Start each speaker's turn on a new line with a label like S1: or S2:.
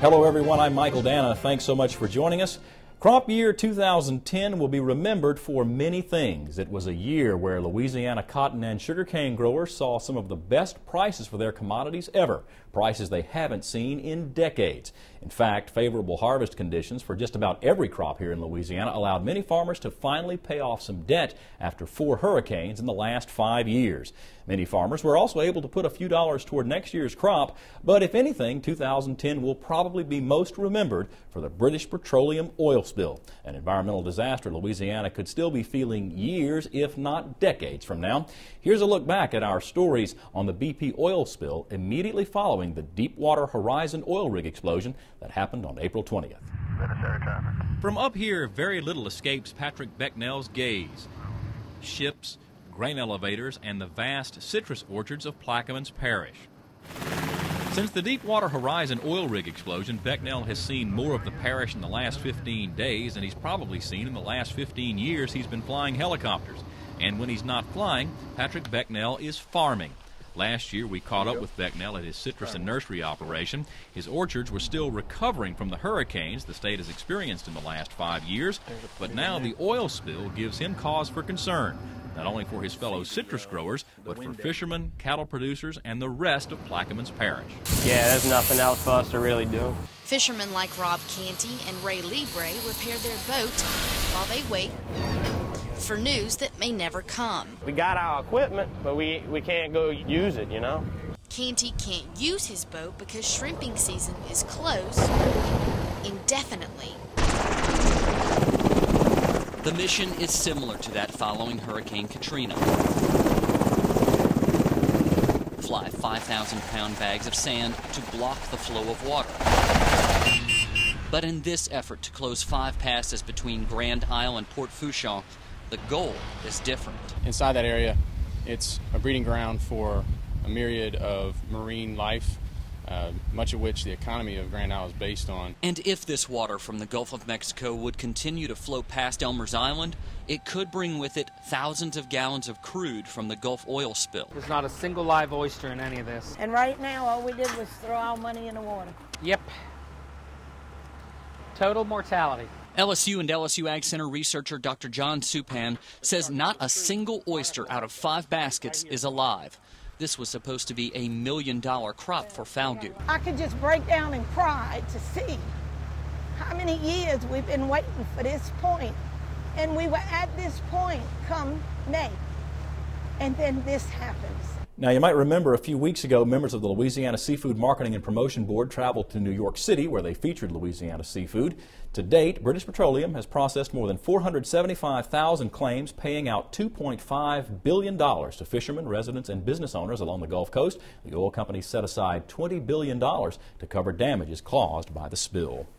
S1: Hello everyone, I'm Michael Danna. Thanks so much for joining us. Crop year 2010 will be remembered for many things. It was a year where Louisiana cotton and sugarcane growers saw some of the best prices for their commodities ever, prices they haven't seen in decades. In fact, favorable harvest conditions for just about every crop here in Louisiana allowed many farmers to finally pay off some debt after 4 hurricanes in the last 5 years. Many farmers were also able to put a few dollars toward next year's crop, but if anything, 2010 will probably be most remembered for the British Petroleum oil spill, an environmental disaster Louisiana could still be feeling years, if not decades from now. Here's a look back at our stories on the BP oil spill immediately following the Deepwater Horizon oil rig explosion that happened on April 20th. From up here, very little escapes Patrick Becknell's gaze. Ships, grain elevators, and the vast citrus orchards of Plaquemines Parish. Since the Deepwater Horizon oil rig explosion, Becknell has seen more of the parish in the last 15 days than he's probably seen in the last 15 years he's been flying helicopters. And when he's not flying, Patrick Becknell is farming. Last year, we caught up with Becknell at his citrus and nursery operation. His orchards were still recovering from the hurricanes the state has experienced in the last 5 years, but now the oil spill gives him cause for concern, not only for his fellow citrus growers, but for fishermen, cattle producers, and the rest of Plaquemines Parish.
S2: Yeah, there's nothing else for us to really do.
S3: Fishermen like Rob Canty and Ray Libre repair their boat while they wait for news that may never come.
S2: We got our equipment, but we can't go use it, you know?
S3: Canty can't use his boat because shrimping season is closed indefinitely.
S4: The mission is similar to that following Hurricane Katrina. Fly 5,000-pound bags of sand to block the flow of water. But in this effort to close 5 passes between Grand Isle and Port Fourchon, the goal is different.
S5: Inside that area, it's a breeding ground for a myriad of marine life, much of which the economy of Grand Isle is based on.
S4: And if this water from the Gulf of Mexico would continue to flow past Elmer's Island, it could bring with it thousands of gallons of crude from the Gulf oil spill.
S6: There's not a single live oyster in any of this.
S7: And right now, all we did was throw our money in the water.
S6: Yep. Total mortality.
S4: LSU and LSU Ag Center researcher Dr. John Supan says not a single oyster out of 5 baskets is alive. This was supposed to be a $1 million crop for Falgout.
S7: I could just break down and cry to see how many years we've been waiting for this point. And we were at this point come May. And then this happens.
S1: Now, you might remember a few weeks ago, members of the Louisiana Seafood Marketing and Promotion Board traveled to New York City, where they featured Louisiana seafood. To date, British Petroleum has processed more than 475,000 claims, paying out $2.5 billion to fishermen, residents, and business owners along the Gulf Coast. The oil company set aside $20 billion to cover damages caused by the spill.